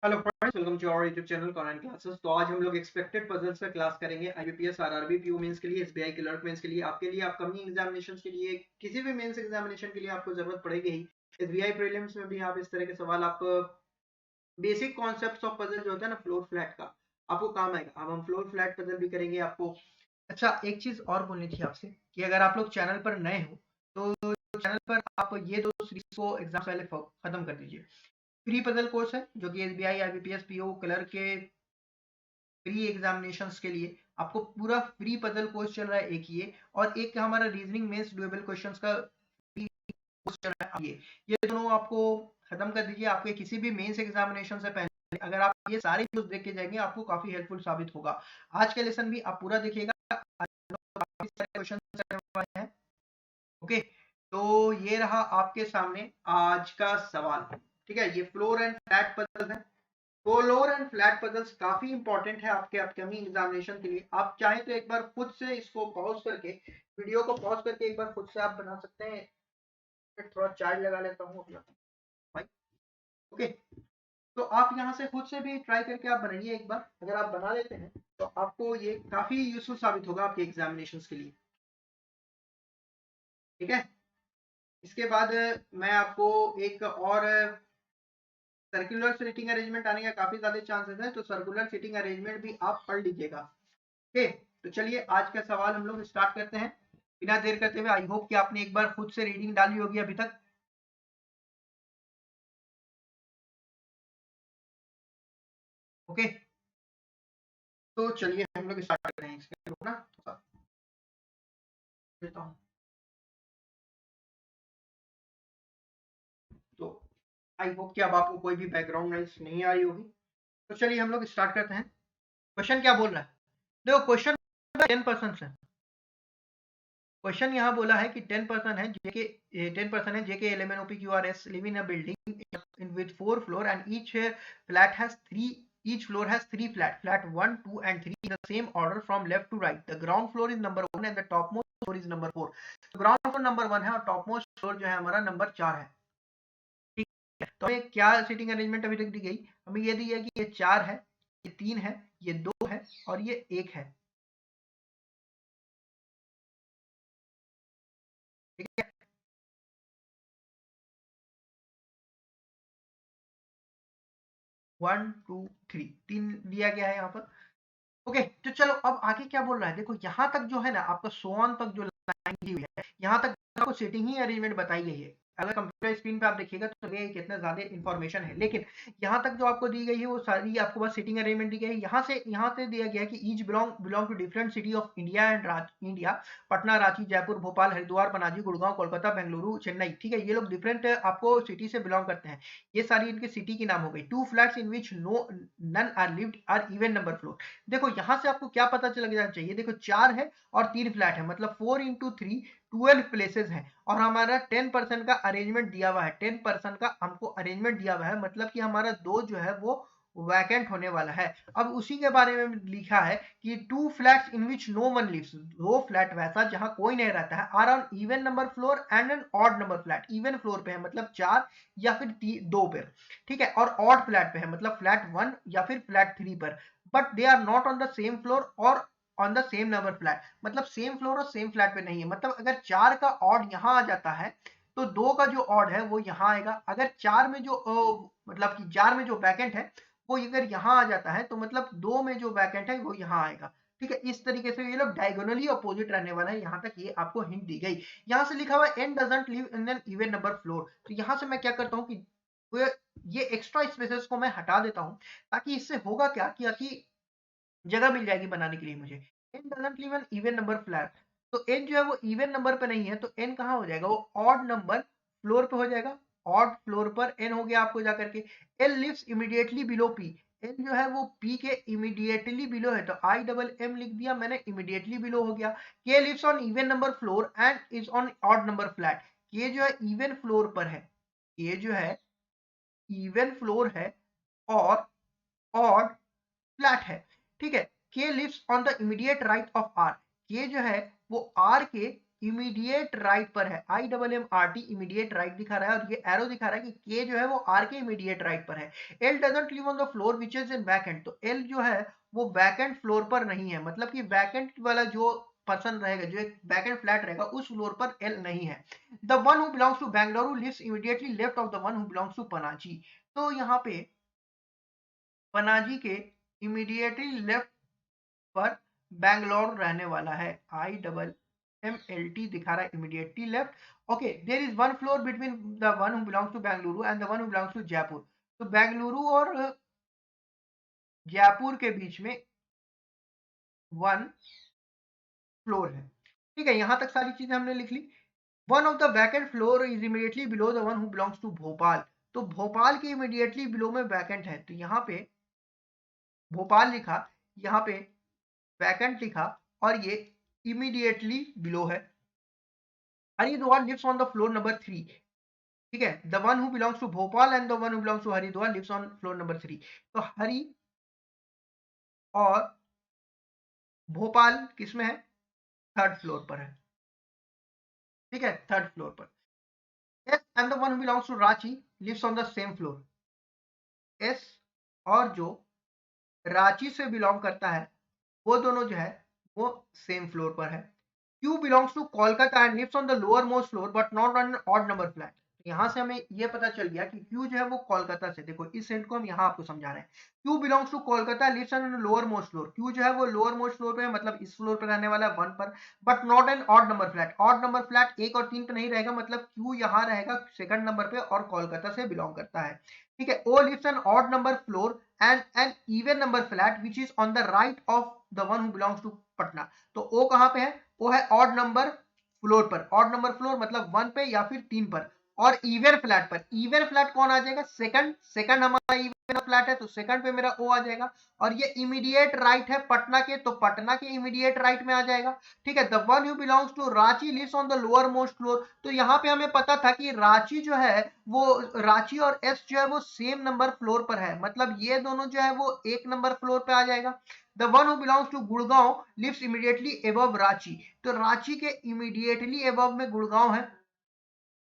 Hello friends, welcome to our YouTube channel online classes. तो आज हम लोग एक्सपेक्टेड पजल्स पे क्लास करेंगे। आईबीपीएस, आरआरबी, पीओ मेंस के लिए, एसबीआई क्लर्क मेंस के लिए, आपके लिए अपकमिंग एग्जामिनेशंस के लिए, किसी भी मेंस एग्जामिनेशन के लिए आपको जरूरत पड़ेगी ही। एसबीआई प्रीलिम्स में भी आप इस तरह के सवाल, आप बेसिक कॉन्सेप्ट्स ऑफ पजल जो होता है ना, फ्लोर फ्लैट का, आपको काम आएगा। अब हम फ्लोर फ्लैट पजल भी करेंगे आपको। अच्छा, एक चीज और बोलनी थी आपसे कि अगर आप लोग चैनल पर नए हो तो चैनल पर आप ये दो सीरीज को एग्जाम पहले खत्म कर दीजिए। फ्री पजल कोर्स है जो कि एसबीआई, आईबीपीएस, पीओ क्लर्क के प्री एग्जामिनेशंस के लिए आपको पूरा फ्री पजल कोर्स चल रहा है एक ये, और एक हमारा रीजनिंग मेंस डुएबल क्वेश्चंस का फ्री कोर्स चल रहा है ये दोनों आपको खत्म कर दीजिए। आपके किसी भी मेंस एग्जामिनेशन से पहले अगर आप ये सारे वीडियोस देख के जाएंगे आपको काफी हेल्पफुल साबित होगा। आज का लेसन भी आप पूरा देखिएगा, काफी सारे क्वेश्चन हैं। ओके, तो ये रहा आपके सामने आज का सवाल। ठीक है, ये फ्लोर एंड फ्लैट पजल है। फ्लोर एंड फ्लैट पजल्स काफी इंपॉर्टेंट है आपके अपकमिंग एग्जामिनेशन के लिए। आप चाहे तो एक बार खुद से इसको पॉज करके, वीडियो को पॉज करके एक बार खुद से आप बना सकते हैं। थोड़ा चार्ज लगा लेता हूँ अपना भाई। ओके, तो आप यहाँ से खुद से भी ट्राई करके आप बनाइए एक बार। अगर आप बना लेते हैं तो आपको ये काफी यूजफुल साबित होगा आपके एग्जामिनेशन के लिए। ठीक है, इसके बाद मैं आपको एक और सर्कुलर सीटिंग अरेंजमेंट आने का काफी ज्यादा चांसेस है, तो सर्कुलर सीटिंग अरेंजमेंट भी आप पढ़ लीजिएगा। ओके, तो चलिए आज का सवाल हम लोग स्टार्ट करते हैं बिना देर करते हुए। आई होप कि आपने एक बार खुद से रीडिंग डाली होगी अभी तक। ओके, तो चलिए हम लोग स्टार्ट करते हैं। इसके ना देता हूँ, तो आई होप कि अब आपको कोई भी बैकग्राउंड नॉइज नहीं आ रही होगी। तो चलिए हम लोग स्टार्ट करते हैं। क्वेश्चन क्या बोल रहा है, देखो क्वेश्चन 10% है। क्वेश्चन यहाँ बोला है कि 10% है जेके, 10% है J K L M N O P Q R S live in a building with 4 floor and each flat has 3, each floor has 3 flat 1, 2 and 3 in the same order from left to right. The ground floor is number 1 and the topmost floor is number 4. तो ground floor number 1 है और topmost floor जो है हमारा number 4 है। ठीक है, तो हमें क्या सीटिंग अरेंजमेंट अभी तक दी गई, हमें ये दी है कि ये 4 है, ये 3 है, ये 2 है और ये 1 है। ठीक है, 1 2 3 3 दिया गया है यहाँ पर। ओके, तो चलो अब आगे क्या बोल रहा है, देखो यहाँ तक जो है ना आपका सोन तक जो लाइन दी हुई है, यहाँ तक आपको सीटिंग ही अरेंजमेंट बताई गई है। अगर कंप्यूटर स्क्रीन पे आप देखिएगा तो ये कितना ज्यादा इंफॉर्मेशन है, लेकिन यहाँ तक जो आपको दी गई है वो सारी आपको बस सीटिंग अरेंजमेंट दी गई है। यहाँ से दिया गया है कि each belong to different city of India and India, Patna, Ranchi, Jaipur, Bhopal, Haridwar, Panaji, Gurgaon, Kolkata, Bengaluru, Chennai. ठीक है, ये लोग डिफरेंट आपको सिटी से बिलोंग करते हैं। ये सारी इनके सिटी की नाम हो गई। 2 flats in which none are lived are even number floor. देखो यहाँ से आपको क्या पता चल जाना चाहिए, देखो 4 है और 3 फ्लैट है, मतलब 4 इंटू 3 12 प्लेसेस है, और हमारा 10% का अरेंजमेंट दिया हुआ है। 10% का हमको अरेंजमेंट दिया हुआ है, मतलब कि हमारा 2 जो है वो वैकेंट होने वाला है। अब उसी के बारे में लिखा है कि 2 flats in which no one lives, 2 flat वैसा जहां कोई नहीं रहता है, are on even number floor and an odd number flat. Even floor पे है मतलब 4 या फिर 2 पे। ठीक है, और ऑड फ्लैट पे है मतलब फ्लैट 1 या फिर फ्लैट 3 पर, but they are not on the same floor और on the same number flat. मतलब सेम फ्लोर और सेम फ्लैट पे नहीं है। मतलब अगर 4 का ऑड यहाँ आ जाता है तो 2 का जो ऑड है वो यहाँ आएगा। अगर 4 में जो मतलब कि 4 में जो वैकेंट है वो अगर यहाँ आ जाता है तो मतलब 2 में जो वैकेंट है वो यहाँ आएगा। ठीक है, इस तरीके से ये लोग डायगोनली अपोजिट रहने वाला है। यहाँ तक ये आपको हिंट दी गई। यहाँ से लिखा हुआ N doesn't live in an even number floor, तो यहाँ से मैं क्या करता हूँ कि ये एक्स्ट्रा स्पेसेस को मैं हटा देता हूँ, ताकि इससे होगा क्या कि जगह मिल जाएगी बनाने के लिए मुझे। N doesn't live an even number flat, तो एन जो है वो इवन नंबर पे नहीं है, तो एन कहाँ हो जाएगा, वो ऑड नंबर फ्लोर पे हो जाएगा। ऑड फ्लोर पर एन हो गया आपको जाकर के। L lives immediately below P, N जो है वो पी के इमीडिएटली बिलो है, तो आई डबल एम लिख दिया मैंने, इमीडिएटली बिलो हो गया। K lives on even number floor and is on odd number flat, K जो है इवन फ्लोर पर है, ये जो है इवन फ्लोर है और ऑड फ्लैट है। ठीक है, K lives on the immediate right of R, K जो है वो आर के इमीडिएट राइट पर है, IMMRT इमीडिएट राइट दिखा रहा है, और ये एरो दिखा रहा है कि K जो है वो R के इमीडिएट राइट पर है। L doesn't live on the floor which is in vacant, तो L जो है वो वैकेंट फ्लोर पर नहीं है, मतलब कि वैकेंट वाला जो पर्सन रहेगा, जो एक वैकेंट फ्लैट रहेगा, उस फ्लोर पर L नहीं है। The one who belongs to Bengaluru lives immediately left of the one who belongs to Panaji, तो यहाँ पे पनाजी के इमीडिएटली लेफ्ट पर बैंगलोर रहने वाला है, IMMLT दिखा रहा है immediately left. Okay, there is one floor between the one who belongs to Bengaluru and the one who belongs to Jaipur, तो बेंगलुरु और जयपुर के बीच में वन फ्लोर है। ठीक है, यहां तक सारी चीजें हमने लिख ली। One of the vacant floor is immediately below the one who belongs to Bhopal, तो भोपाल के इमीडिएटली बिलो में वैकेंट है, तो यहाँ पे भोपाल लिखा, यहाँ पे वैकेंट लिखा, और ये इमीडिएटली बिलो है। Haridwar lives on the floor number 3, ठीक है, the one who belongs to Bhopal and the one who belongs to Haridwar lives on floor number 3, तो हरि और भोपाल किसमें है, थर्ड फ्लोर पर है। ठीक है, थर्ड फ्लोर पर। S and the one who belongs to Ranchi lives on the same floor, S और जो रांची से बिलोंग करता है वो दोनों जो है वो सेम फ्लोर पर है। Q belongs to Kolkata and lives on the lowermost floor but not on an odd number flat, यहाँ से हमें ये पता चल गया कि Q जो है वो कोलकाता से, देखो इस सेंट को हम यहाँ आपको समझा रहे हैं। Q belongs to Kolkata lives on the lowermost floor, Q जो है वो lowermost floor पे है, मतलब इस फ्लोर पे रहने वाला है 1 पर, but not an odd number flat, odd number flat 1 और 3 पे नहीं रहेगा, मतलब Q यहाँ रहेगा सेकंड नंबर पे और कोलकाता से बिलोंग करता है। ठीक है, O lives on odd number floor and an even number flat which is on the right of the one who belongs to Patna, तो O कहाँ पे है, वो है ऑड नंबर फ्लोर पर, ऑड नंबर फ्लोर मतलब 1 पे या फिर 3 पर, और इवन फ्लैट पर, इवन फ्लैट कौन आ जाएगा, सेकंड, सेकंड हमारा इवन फ्लैट है तो सेकंड पे मेरा ओ आ जाएगा, और ये इमीडिएट राइट है पटना के, तो पटना के इमीडिएट राइट में आ जाएगा। ठीक है, the one who belongs to Ranchi lives on the lowermost floor, तो यहाँ पे हमें पता था कि रांची जो है वो, रांची और एस जो है वो सेम नंबर फ्लोर पर है, मतलब ये दोनों जो है वो एक नंबर फ्लोर पे आ जाएगा। The one who belongs to Gurgaon lives immediately above Ranchi, तो रांची के immediately above में गुड़गांव है,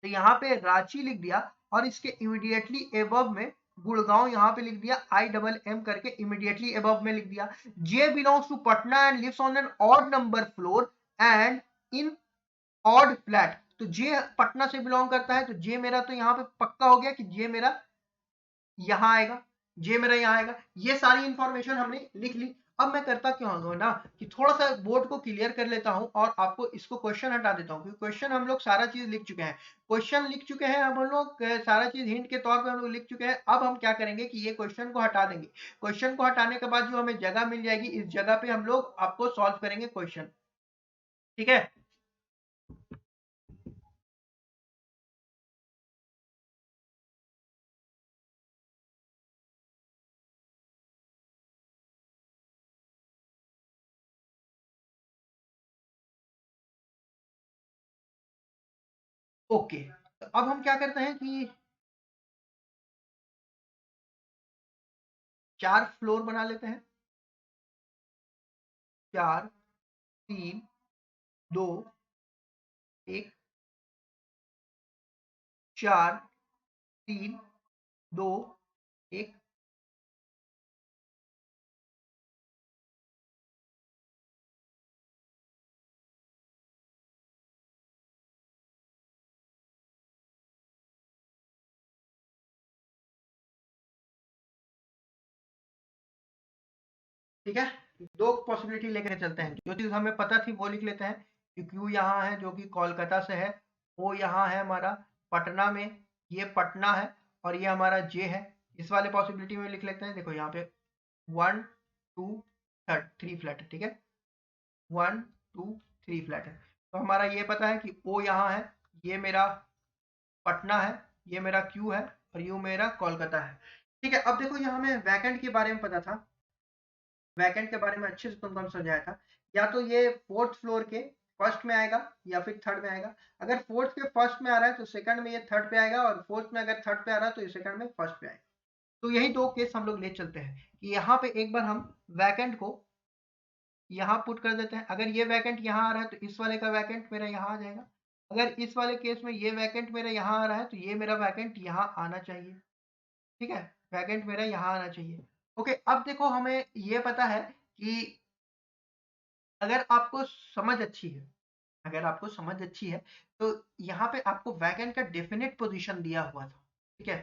तो यहाँ पे रांची लिख दिया, और इसके immediately above में गुड़गांव यहाँ पे लिख दिया, IMM करके immediately above में लिख दिया। J belongs to Patna and lives on an odd number floor and in odd flat, तो J पटना से बिलोंग करता है, तो J मेरा तो यहाँ पे पक्का हो गया कि J मेरा यहाँ आएगा, J मेरा यहाँ आएगा। ये सारी इंफॉर्मेशन हमने लिख ली। अब मैं करता क्या हूँ ना कि थोड़ा सा बोर्ड को क्लियर कर लेता हूँ और आपको इसको क्वेश्चन हटा देता हूँ, क्योंकि क्वेश्चन हम लोग सारा चीज लिख चुके हैं, क्वेश्चन लिख चुके हैं हम लोग, सारा चीज हिंट के तौर पे हम लोग लिख चुके हैं। अब हम क्या करेंगे कि ये क्वेश्चन को हटा देंगे, क्वेश्चन को हटाने के बाद जो हमें जगह मिल जाएगी, इस जगह पे हम लोग आपको सॉल्व करेंगे क्वेश्चन। ठीक है, ओके, तो अब हम क्या करते हैं कि 4 फ्लोर बना लेते हैं, 4 3 2 1, 4 3 2 1, ठीक है। 2 पॉसिबिलिटी लेकर चलते हैं, जो चीज हमें पता थी वो लिख लेते हैं कि क्यू यहाँ है जो कि कोलकाता से है, ओ यहाँ है हमारा पटना में, ये पटना है, और ये हमारा जे है। इस वाले पॉसिबिलिटी में लिख लेते हैं, देखो यहाँ पे 1 2 3 फ्लैट है, ठीक है, 1 2 3 फ्लैट है, तो हमारा ये पता है कि ओ यहाँ है, ये मेरा पटना है, ये मेरा क्यू है, और यू मेरा कोलकाता है। ठीक है, अब देखो यहाँ हमें वैकेंट के बारे में पता था, वैकेंट के बारे में अच्छे से तुमको हम समझाया था, या तो ये फोर्थ फ्लोर के फर्स्ट में आएगा या फिर थर्ड में आएगा, अगर फोर्थ के फर्स्ट में आ रहा है तो सेकंड में ये थर्ड पे आएगा, और फोर्थ में अगर थर्ड पे आ रहा है तो ये सेकंड में फर्स्ट पे आएगा। तो यही 2 केस हम लोग ले चलते हैं कि यहाँ पे एक बार हम वैकेंट को यहाँ पुट कर देते हैं। अगर ये वैकेंट यहाँ आ रहा है तो इस वाले का वैकेंट मेरा यहाँ आ जाएगा। अगर इस वाले केस में ये वैकेंट मेरा यहाँ आ रहा है तो ये मेरा वैकेंट यहाँ आना चाहिए। ठीक है, वैकेंट मेरा यहाँ आना चाहिए। ओके, अब देखो हमें ये पता है कि अगर आपको समझ अच्छी है, अगर आपको समझ अच्छी है तो यहाँ पे आपको वैकेंट का डेफिनेट पोजीशन दिया हुआ था। ठीक है,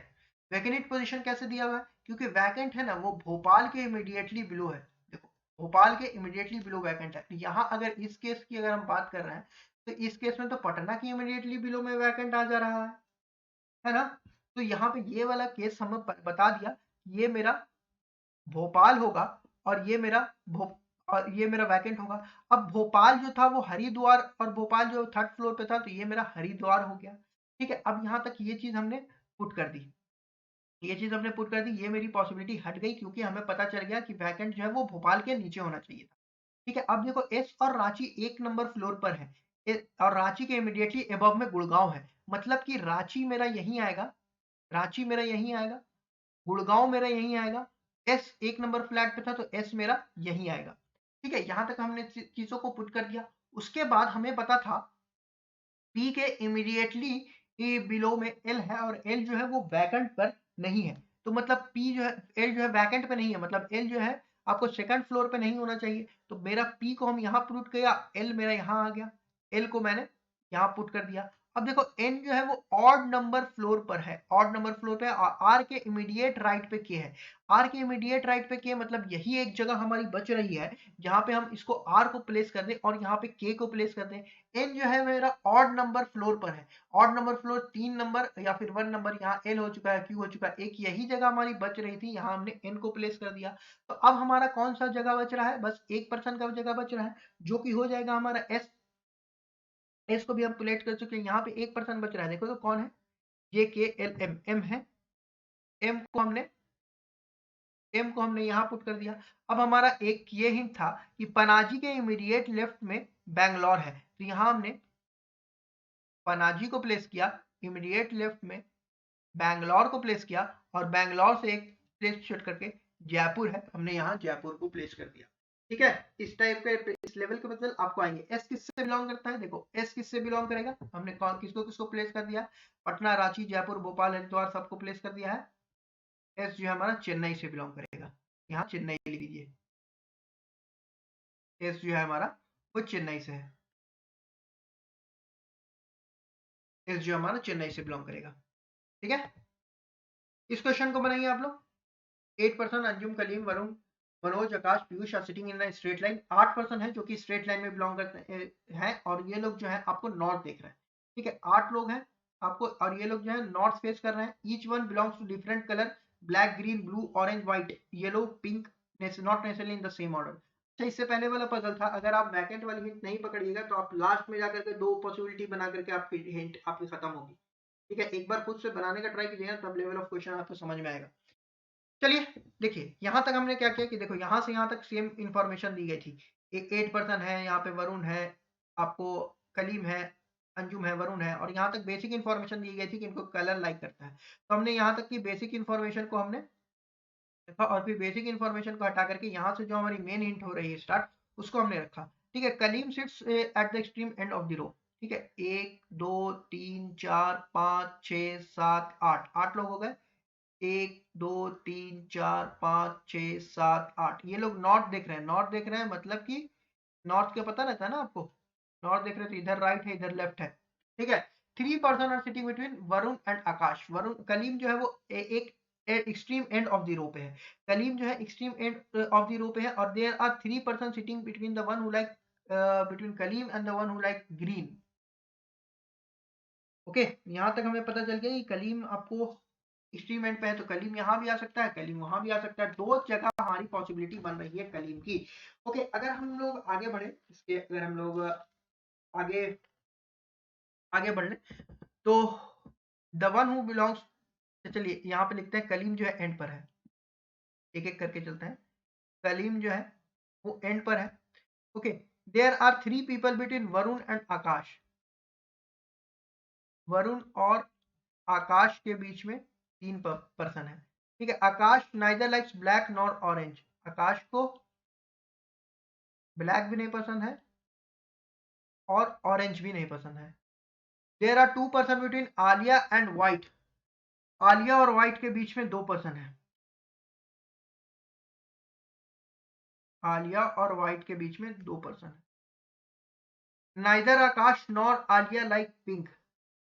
वैकेंट पोजीशन कैसे दिया हुआ है, क्योंकि वैकेंट है ना वो भोपाल के इमीडिएटली बिलो है। देखो भोपाल के इमीडिएटली बिलो वैकेंट है। यहाँ अगर इस केस की अगर हम बात कर रहे हैं तो इस केस में तो पटना की इमीडिएटली बिलो में वैकेंट आ जा रहा है ना। तो यहाँ पे ये वाला केस हमें बता दिया, ये मेरा भोपाल होगा और ये मेरा वैकेंट होगा। अब भोपाल जो था वो हरिद्वार और भोपाल जो थर्ड फ्लोर पे था तो ये मेरा हरिद्वार हो गया। ठीक है, अब यहाँ तक ये चीज हमने पुट कर दी, ये चीज हमने पुट कर दी, ये मेरी पॉसिबिलिटी हट गई क्योंकि हमें पता चल गया कि वैकेंट जो है वो भोपाल के नीचे होना चाहिए था। ठीक है, अब देखो एस और रांची एक नंबर फ्लोर पर है और रांची के इमीडिएटली एबव में गुड़गांव है, मतलब कि रांची मेरा यहीं आएगा, रांची मेरा यहीं आएगा, गुड़गांव मेरा यहीं आएगा। एस एक नंबर फ्लैट पे था तो एस मेरा यहीं आएगा। ठीक है, यहां तक हमने चीजों को पुट कर दिया। उसके बाद हमें पता था पी के इमीडिएटली बिलो में एल है और एल जो है वो वैकेंट पर नहीं है। तो मतलब पी जो है, एल जो है वैकेंट पे नहीं है, मतलब एल जो है आपको सेकंड फ्लोर पे नहीं होना चाहिए। तो मेरा पी को हम यहाँ पुट किया, एल मेरा यहाँ आ गया, एल को मैंने यहाँ पुट कर दिया। अब देखो एन जो है वो ऑड नंबर फ्लोर पर है, ऑड नंबर फ्लोर पे आर के इमीडिएट राइट पे के है। आर के इमीडिएट राइट पे के मतलब यही एक जगह हमारी बच रही है जहां पे हम इसको आर को प्लेस कर दें और यहाँ पे के को प्लेस कर दें। एन जो है मेरा ऑड नंबर फ्लोर पर है, ऑड नंबर फ्लोर 3 नंबर या फिर 1 नंबर, यहाँ एल हो चुका है, क्यू हो चुका है, एक यही जगह हमारी बच रही थी, यहाँ हमने एन को प्लेस कर दिया। तो अब हमारा कौन सा जगह बच रहा है, बस एक पर्सन का जगह बच रहा है जो कि हो जाएगा हमारा एस। एस को भी हम प्लेट कर चुके हैं, यहाँ पे एक पर्सन बच रहा है, देखो तो कौन है, जे के एल एम, एम है, एम को हमने यहाँ पुट कर दिया। अब हमारा एक ये हिंट था कि पनाजी के इमीडिएट लेफ्ट में बैंगलोर है, तो यहाँ हमने पनाजी को प्लेस किया, इमीडिएट लेफ्ट में बैंगलोर को प्लेस किया और बैंगलोर से एक प्लेस शिफ्ट करके जयपुर है, हमने यहाँ जयपुर को प्लेस कर दिया। ठीक है, इस टाइप के इस लेवल के बदल आपको आएंगे। एस किससे बिलोंग करता है, देखो एस किससे बिलोंग करेगा, हमने किसको किसको प्लेस कर दिया, पटना, रांची, जयपुर, भोपाल, हरिद्वार सबको प्लेस कर दिया है। एस जो है हमारा चेन्नई से बिलोंग करेगा, यहाँ चेन्नई लिख दीजिए, एस जो है हमारा वो चेन्नई से है, एस जो हमारा चेन्नई से बिलोंग करेगा। ठीक है, इस क्वेश्चन को बनाइए आप लोग। 8% Anjum, Kaleem, Varun, Manoj, Akash, Piyush are sitting in straight line. 8% है जो कि स्ट्रेट लाइन में बिलोंग करते हैं और ये लोग जो है आपको नॉर्थ देख रहे हैं। ठीक है, 8 लोग हैं आपको और ये लोग जो है नॉर्थ फेस कर रहे हैं। Each one belongs to different colour, black, green, blue, orange, white, yellow, pink, not necessarily in the same order. अच्छा, इससे पहले वाला पजल था, अगर आप वैकेंट वाली हिंट नहीं पकड़िएगा तो आप लास्ट में जाकर के दो पॉसिबिलिटी बना करके आपकी हिंट आपकी खत्म होगी। ठीक है, एक बार खुद से बनाने का ट्राई कीजिएगा तब लेवल ऑफ क्वेश्चन आपको समझ में आएगा। चलिए देखिए, यहां तक हमने क्या किया कि देखो यहां से यहां तक सेम इंफॉर्मेशन दी गई थी। 8% है, यहाँ पे वरुण है, आपको कलीम है, अंजुम है, वरुण है और यहाँ तक बेसिक इंफॉर्मेशन दी गई थी कि इनको कलर लाइक करता है। तो हमने यहाँ तक की बेसिक इंफॉर्मेशन को हमने रखा और फिर बेसिक इंफॉर्मेशन को हटा करके यहाँ से जो हमारी मेन हिंट हो रही है स्टार्ट, उसको हमने रखा। ठीक है, Kaleem sits at the extreme end of the row. ठीक है, 1 2 3 4 5 6 7 8, 8 लोग हो गए। 1 2 3 4 5 6 7 8, ये लोग नॉर्थ देख रहे हैं, नॉर्थ देख रहे हैं मतलब कि नॉर्थ का पता रहता है ना आपको, नॉर्थ देख रहे हैं तो इधर राइट है इधर लेफ्ट है। ठीक है, 3% are sitting between Varun and Akash. Varun, Kaleem जो है वो एक extreme end of the row पे है, कलीम जो है extreme end of the row पे है और there are 3% sitting between the one who like between Kaleem and the one who like green. Okay, यहाँ तक हमें पता चल गया कि कलीम आपको एक्सट्रीम एंड पे है तो कलीम यहाँ भी आ सकता है, कलीम वहां भी आ सकता है, दो जगह हमारी पॉसिबिलिटी बन रही है कलीम की। ओके, अगर हम लोग आगे बढ़े इसके, अगर हम लोग आगे आगे बढ़ ले तो द वन हु बिलोंग्स, चलिए यहाँ पे लिखते हैं कलीम जो है एंड पर है, एक एक करके चलते हैं। कलीम जो है वो एंड पर है। Okay, there are 3 people between Varun and Akash. Varun और आकाश के बीच में 3 पर्सन है। ठीक है, Akash neither likes black nor orange, Akash को ब्लैक भी नहीं पसंद है और ऑरेंज भी नहीं पसंद है। There are 2% between Alia and white. Alia और व्हाइट के बीच में 2% है। आलिया और व्हाइट के बीच में 2% है। नाइदर आकाश नॉर आलिया लाइक पिंक।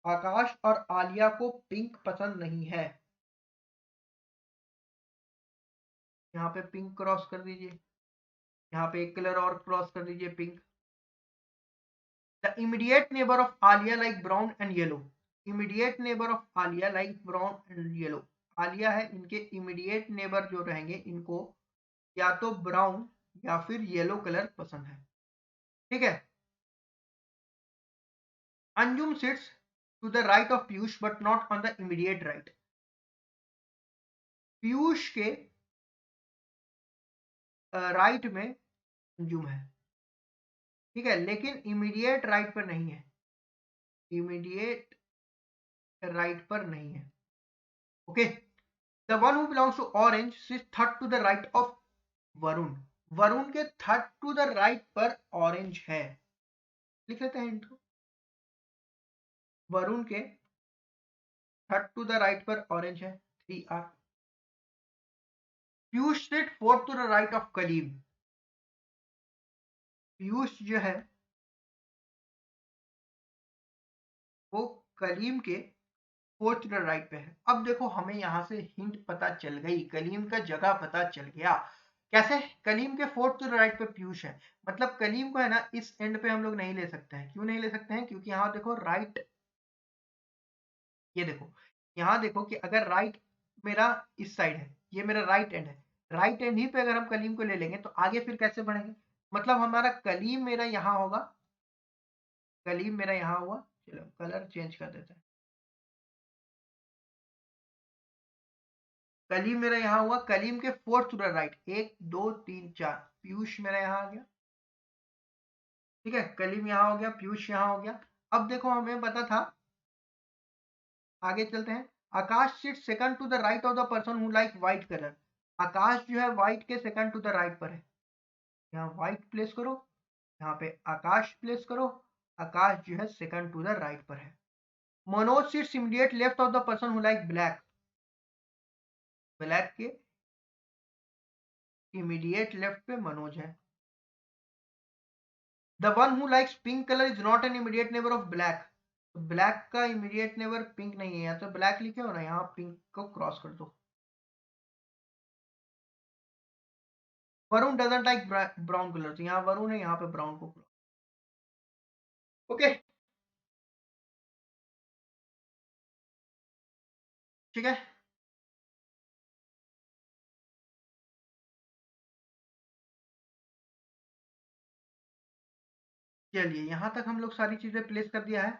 आकाश और आलिया को पिंक पसंद नहीं है। यहाँ पे पिंक क्रॉस कर दीजिए, यहाँ पे एक कलर और क्रॉस कर दीजिए, pink. The immediate neighbour of Alia like brown and yellow. Immediate neighbour of Alia like brown and yellow. Alia है, इनके इमीडिएट नेबर जो रहेंगे इनको या तो ब्राउन या फिर येलो कलर पसंद है। ठीक है। Anjum sits to the right of Piyush but not on the immediate right. Piyush के राइट में अंजुम है, ठीक है, लेकिन इमीडिएट राइट पर नहीं है। इमीडिएट राइट पर नहीं है। Okay. The one who belongs to orange sits third to the right of Varun. Varun के थर्ड टू द राइट पर ऑरेंज है। लिख लेते हैं इनको। वरुण के थर्ड टू द राइट पर ऑरेंज है, 3R। Piyush sit fourth to the right of Kaleem. Piyush जो है वो कलीम के फोर्थ टू द राइट पे है। अब देखो हमें यहां से हिंट पता चल गई, कलीम का जगह पता चल गया। कैसे? कलीम के फोर्थ टू द राइट पे पीयूष है, मतलब कलीम को है ना इस एंड पे हम लोग नहीं ले सकते हैं। क्यों नहीं ले सकते हैं? क्योंकि यहाँ देखो राइट, ये देखो यहाँ देखो कि अगर राइट मेरा इस साइड है, ये मेरा राइट एंड है, राइट एंड ही पे अगर हम कलीम को ले लेंगे तो आगे फिर कैसे बढ़ेंगे? मतलब हमारा कलीम मेरा यहाँ होगा, कलीम मेरा यहाँ हुआ। चलो कलर चेंज कर देते हैं। कलीम मेरा यहाँ हुआ, कलीम के fourth to the right, 1 2 3 4 Piyush मेरा यहाँ आ गया। ठीक है, कलीम यहाँ हो गया, पीयूष यहाँ हो गया। अब देखो हमें पता था, आगे चलते हैं। Akash sit second to the right of the person who like white colour. Akash जो है व्हाइट के सेकंड टू द राइट पर है। यहाँ व्हाइट प्लेस करो, यहाँ पे आकाश प्लेस करो। आकाश जो है सेकंड टू द राइट पर है। Manoj sits immediate left of the person who like black. Black के इमीडिएट लेफ्ट पे मनोज है। The one who likes pink colour is not an immediate neighbour of black. Black का immediate neighbour pink नहीं है, तो black लिखे हो ना, यहाँ पिंक को क्रॉस कर दो। Varun doesn't like brown colour, तो यहाँ वरुण है, यहाँ पे ब्राउन को। ओके ठीक है। चलिए यहां तक हम लोग सारी चीजें प्लेस कर दिया है।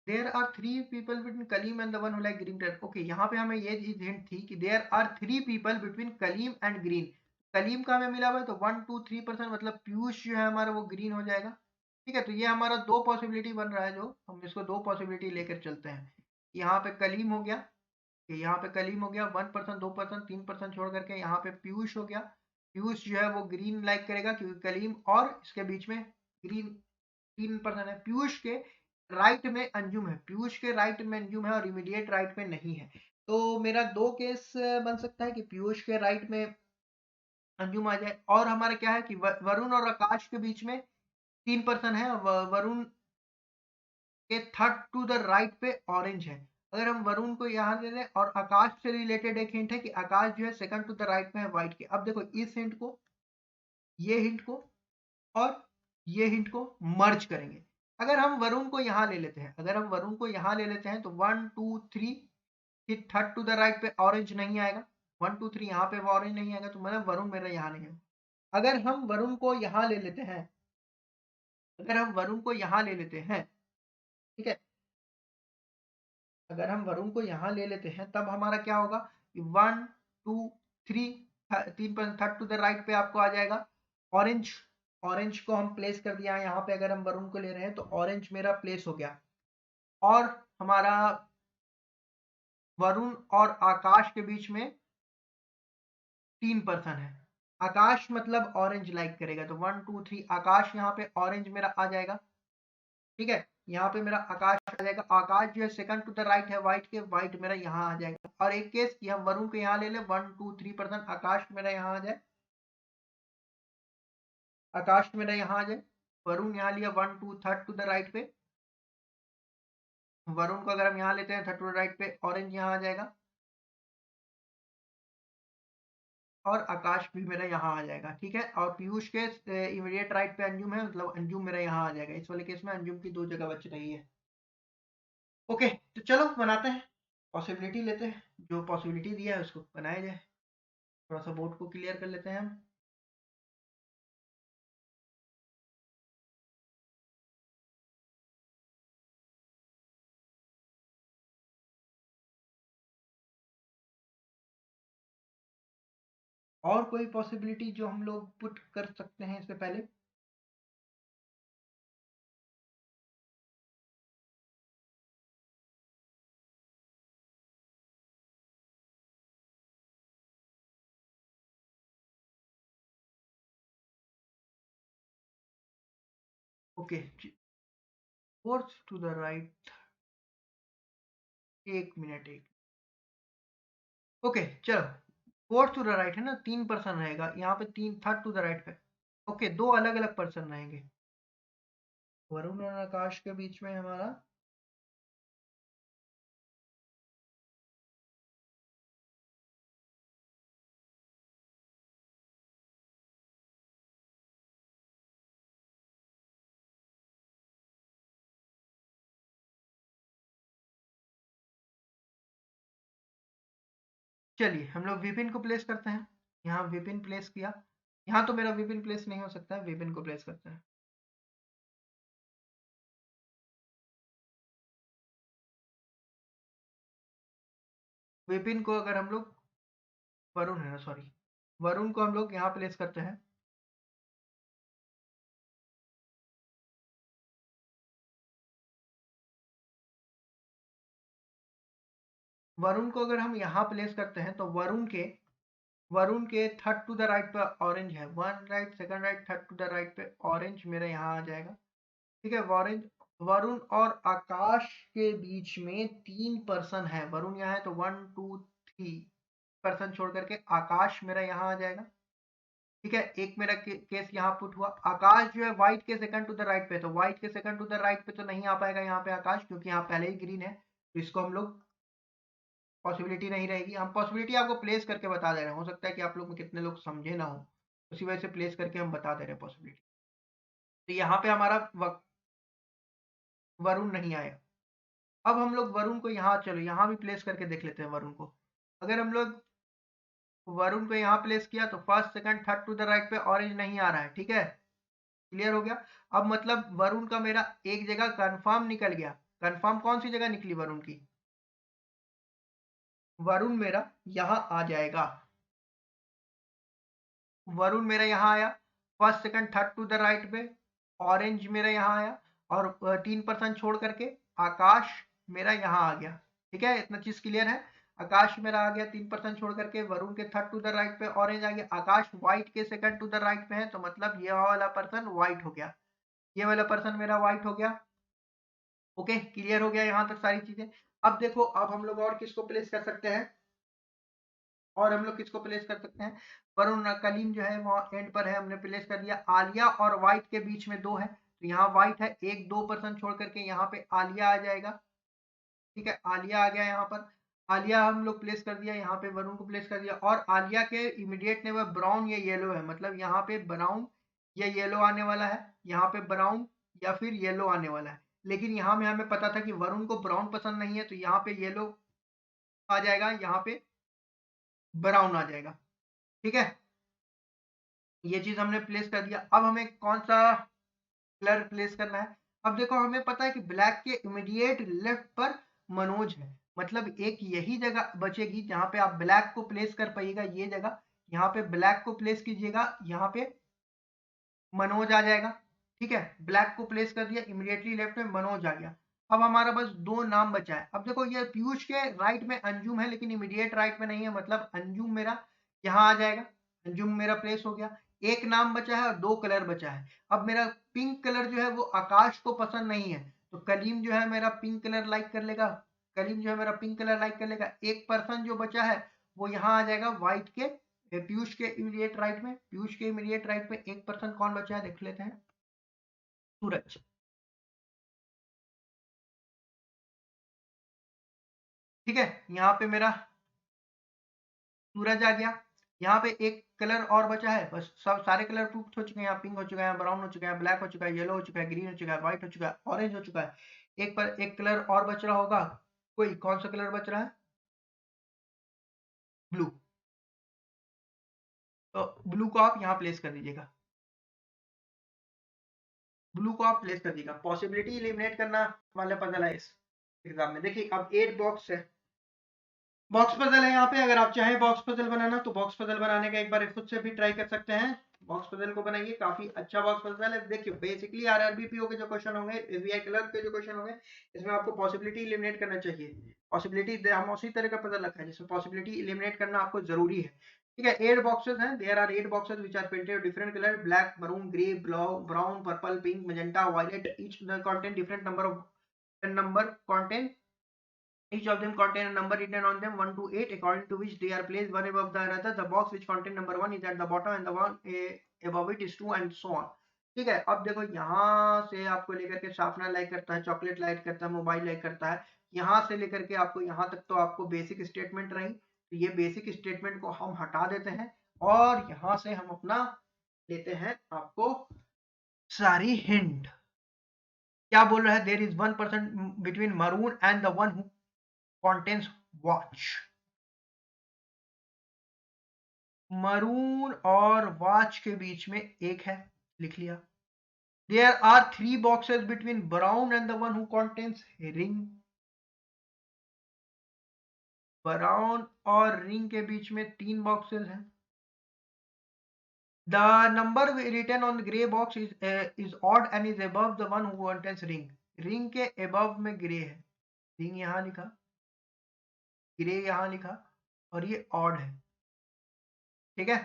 There are 3 people between Kaleem and the one who like green colour. Okay, यहाँ पे हमें ये चीज हिंट थी कि there are 3 people between Kaleem and green. Kaleem का हमें मिला हुआ है, तो 1 2 3% मतलब पीयूष जो है हमारा वो ग्रीन हो जाएगा। ठीक है, तो ये हमारा 2 पॉसिबिलिटी बन रहा है, जो हम इसको 2 पॉसिबिलिटी लेकर चलते हैं। यहाँ पे कलीम हो गया, यहाँ पे कलीम हो गया 1% 2% 3% छोड़ करके, यहाँ पे पीयूष हो गया। पीयूष जो है वो ग्रीन लाइक करेगा क्योंकि कलीम और इसके बीच में ग्रीन 3% है। पीयूष के राइट में अंजुम है, पीयूष के राइट में अंजुम है और इमीडिएट राइट में नहीं है। तो मेरा 2 केस बन सकता है कि पीयूष के राइट में अंजुम आ जाए, और हमारा क्या है कि वरुण और आकाश के बीच में 3% है, वरुण के थर्ड टू द राइट पे ऑरेंज है। अगर हम वरुण को यहाँ ले लें, और आकाश से रिलेटेड एक हिंट है कि आकाश जो है सेकंड टू द राइट में है व्हाइट के। अब देखो इस हिंट को, ये हिंट को और ये हिंट को मर्ज करेंगे। अगर हम वरुण को यहाँ ले लेते हैं, अगर हम वरुण को यहाँ ले लेते हैं तो 1 2 3 फिर थर्ड टू द राइट पे ऑरेंज नहीं आएगा। 1 2 3 यहाँ पे ऑरेंज नहीं आएगा, तो मतलब वरुण मेरा यहाँ नहीं है। अगर हम वरुण को यहाँ ले लेते हैं, अगर हम वरुण को यहाँ ले लेते हैं, ठीक है, अगर हम वरुण को यहाँ ले लेते हैं तब हमारा क्या होगा? 1 2 3 3 थर्ड टू द राइट पे आपको आ जाएगा ऑरेंज। ऑरेंज को हम प्लेस कर दिया है यहाँ पे। अगर हम वरुण को ले रहे हैं तो ऑरेंज मेरा प्लेस हो गया, और हमारा वरुण और आकाश के बीच में 3% है। आकाश मतलब ऑरेंज लाइक करेगा, तो 1 2 3 आकाश यहाँ पे ऑरेंज मेरा आ जाएगा, ठीक है। यहाँ पे मेरा आकाश आ जाएगा, आकाश जो है सेकंड टू द राइट है व्हाइट के, व्हाइट मेरा यहाँ आ जाएगा। और एक केस कि हम वरुण को यहाँ ले लें, 1 2 3% आकाश मेरा यहाँ आ जाए, आकाश मेरा यहाँ आ जाए, वरुण यहाँ लिया 1 2 थर्ड टू द राइट पे, वरुण को अगर हम यहाँ लेते हैं थर्ड टू द राइट पे, ऑरेंज यहाँ आ जाएगा और आकाश भी मेरा यहाँ आ जाएगा, ठीक है। और पीयूष के इमीडिएट राइट पे अंजुम है, मतलब अंजुम मेरा यहाँ आ जाएगा। इस वाले केस में अंजुम की 2 जगह बच रही है। ओके, तो चलो बनाते हैं, पॉसिबिलिटी लेते हैं, जो पॉसिबिलिटी दिया है उसको बनाया जाए। थोड़ा सा बोर्ड को क्लियर कर लेते हैं हम। और कोई पॉसिबिलिटी जो हम लोग पुट कर सकते हैं इससे पहले? Okay, fourth to the right, एक मिनट एक, ओके चलो, फोर्थ टू द राइट है ना, 3 पर्सन रहेगा यहाँ पे, 3 थर्ड टू द राइट पे। ओके, 2 अलग अलग पर्सन रहेंगे, वरुण और आकाश के बीच में हमारा, चलिए हम लोग विपिन को प्लेस करते हैं। यहाँ विपिन प्लेस किया, यहाँ तो मेरा विपिन प्लेस नहीं हो सकता है, विपिन को प्लेस करते हैं। विपिन को अगर हम लोग, वरुण है ना, सॉरी, वरुण को हम लोग यहाँ प्लेस करते हैं। वरुण को अगर हम यहाँ प्लेस करते हैं तो वरुण के थर्ड टू द राइट पे ऑरेंज है, 1 right, second right, third to the right पे ऑरेंज मेरा यहाँ आ जाएगा, ठीक है। वरुण वरुण और आकाश के बीच में 3 पर्सन है, वरुण यहाँ है तो 1 2 3 पर्सन छोड़ करके आकाश मेरा यहाँ आ जाएगा, ठीक है। एक मेरा केस यहाँ पुट हुआ, आकाश जो है व्हाइट के सेकंड टू द राइट पे, तो व्हाइट के सेकंड टू द राइट पे तो नहीं आ पाएगा यहाँ पे आकाश, क्योंकि यहाँ पहले ही ग्रीन है, तो इसको हम लोग पॉसिबिलिटी नहीं रहेगी। हम पॉसिबिलिटी आपको प्लेस करके बता दे रहे हैं, हो सकता है कि आप लोग में कितने लोग समझे ना हो, उसी वजह से प्लेस करके हम बता दे रहे हैं पॉसिबिलिटी। तो यहाँ पे हमारा वरुण नहीं आया। अब हम लोग वरुण को यहाँ, चलो यहाँ भी प्लेस करके देख लेते हैं वरुण को। अगर हम लोग वरुण को यहाँ प्लेस किया तो first second third to the right पे ऑरेंज नहीं आ रहा है, ठीक है, क्लियर हो गया। अब मतलब वरुण का मेरा एक जगह कंफर्म निकल गया, कंफर्म कौन सी जगह निकली वरुण की, वरुण मेरा यहाँ आ जाएगा, वरुण मेरा यहाँ आया, first second third to the right पे ऑरेंज मेरा यहाँ आया, और 3% छोड़ करके आकाश मेरा यहाँ आ गया, ठीक है। इतना चीज क्लियर है, आकाश मेरा आ गया 3% छोड़ करके, वरुण के थर्ड टू द राइट पे ऑरेंज आ गया, आकाश व्हाइट के सेकंड टू द राइट पे है, तो मतलब ये वाला पर्सन व्हाइट हो गया, ये वाला पर्सन मेरा व्हाइट हो गया। ओके, क्लियर हो गया यहाँ तक सारी चीजें। अब देखो, अब हम लोग और किसको प्लेस कर सकते हैं, और हम लोग किसको प्लेस कर सकते हैं, वरुण कलीम जो है वो एंड पर है, हमने प्लेस कर दिया। आलिया और व्हाइट के बीच में 2 है, तो यहाँ व्हाइट है, 1-2% छोड़ करके यहाँ पे आलिया आ जाएगा, ठीक है, आलिया आ गया यहाँ पर। आलिया हम लोग प्लेस कर दिया, यहाँ पे वरुण को प्लेस कर दिया, और आलिया के इमीडिएट ने वह ब्राउन या येलो है, मतलब यहाँ पे ब्राउन या येलो आने वाला है, यहाँ पे ब्राउन या फिर येलो आने वाला है। लेकिन यहाँ में हमें पता था कि वरुण को ब्राउन पसंद नहीं है, तो यहाँ पे येलो आ जाएगा, यहाँ पे ब्राउन आ जाएगा, ठीक है। ये चीज हमने प्लेस कर दिया। अब हमें कौन सा कलर प्लेस करना है? अब देखो, हमें पता है कि ब्लैक के इमीडिएट लेफ्ट पर मनोज है, मतलब एक यही जगह बचेगी जहां पे आप ब्लैक को प्लेस कर पाइएगा, ये जगह, यहाँ पे ब्लैक को प्लेस कीजिएगा, यहाँ पे मनोज आ जाएगा, ठीक है। ब्लैक को प्लेस कर दिया, इमीडिएटली लेफ्ट में मनोज आ गया। अब हमारा बस 2 नाम बचा है। अब देखो, ये पीयूष के राइट में अंजुम है, लेकिन इमीडिएट राइट में नहीं है, मतलब अंजुम मेरा यहाँ आ जाएगा, कंज्यूम मेरा प्लेस हो गया, एक नाम बचा है और 2 कलर बचा है। अब मेरा पिंक कलर जो है वो आकाश को पसंद नहीं है, तो कलीम जो है मेरा पिंक कलर लाइक कर लेगा, कलीम जो है मेरा पिंक कलर लाइक कर लेगा। एक पर्सन जो बचा है वो यहाँ आ जाएगा व्हाइट के, पीयूष के इमीडिएट राइट में, पीयूष के इमीडिएट राइट में एक पर्सन कौन बचा है देख लेते हैं, सूरज। ठीक है, यहाँ पे मेरा सूरज आ गया। यहाँ पे एक कलर और बचा है, बस सब सारे कलर प्रूफ हो चुके हैं। यहाँ पिंक हो चुका है, ब्राउन हो चुका है, ब्लैक हो चुका है, येलो हो चुका है, ग्रीन हो चुका है, व्हाइट हो चुका है, ऑरेंज हो चुका है। एक पर एक कलर और बच रहा होगा, कोई कौन सा कलर बच रहा है, ब्लू। तो ब्लू को आप यहाँ प्लेस कर दीजिएगा, ब्लू को आप प्लेस कर दीजिएगा। पॉसिबिलिटी एलिमिनेट करना वाला पजल है इस एग्जाम में। देखिए अब 8 बॉक्स है, बॉक्स पजल है यहाँ पे। अगर आप चाहें बॉक्स पजल बनाना तो बॉक्स पजल बनाने का एक बार खुद से भी ट्राई कर सकते हैं। बॉक्स पजल को बनाइए, काफी अच्छा बॉक्स पजल है। देखिए बेसिकली आरआरबी पीओ के जो क्वेश्चन होंगे, एसबीआई क्लर्क के जो क्वेश्चन होंगे, इसमें आपको पॉसिबिलिटी एलिमिनेट करना चाहिए। पॉसिबिलिटी हम उसी तरह का पजल रखा है जिसमें पॉसिबिलिटी एलिमिनेट करना आपको जरूरी है। ठीक है, 8 बॉक्सेस हैं, there are 8 boxes which are painted different colour, black, maroon, grey, brown, purple, pink, magenta, violet, each contain different number contain. Each of them contain a number written on them 1 to 8 according to which they are placed one above the other. The box which contain number 1 is at the bottom and the one above it is 2 and so on. ठीक है, अब देखो यहाँ से आपको लेकर के sharpener like करता है, चॉकलेट लाइक करता है, मोबाइल लाइक करता है, यहाँ से लेकर के आपको यहाँ तक तो आपको बेसिक स्टेटमेंट रही। तो ये बेसिक स्टेटमेंट को हम हटा देते हैं और यहाँ से हम अपना लेते हैं आपको सारी हिंट। क्या बोल रहा है, there is 1% between maroon and the one who contains watch। Maroon और वॉच के बीच में एक है, लिख लिया। There are 3 boxes between brown and the one who contains ring. Brown और रिंग के बीच में 3 बॉक्सेस हैं। The number written on grey box is odd and is above the one who contains ring. Ring के above में grey है, ring यहां लिखा, ग्रे यहां लिखा, और ये ऑड है। ठीक है,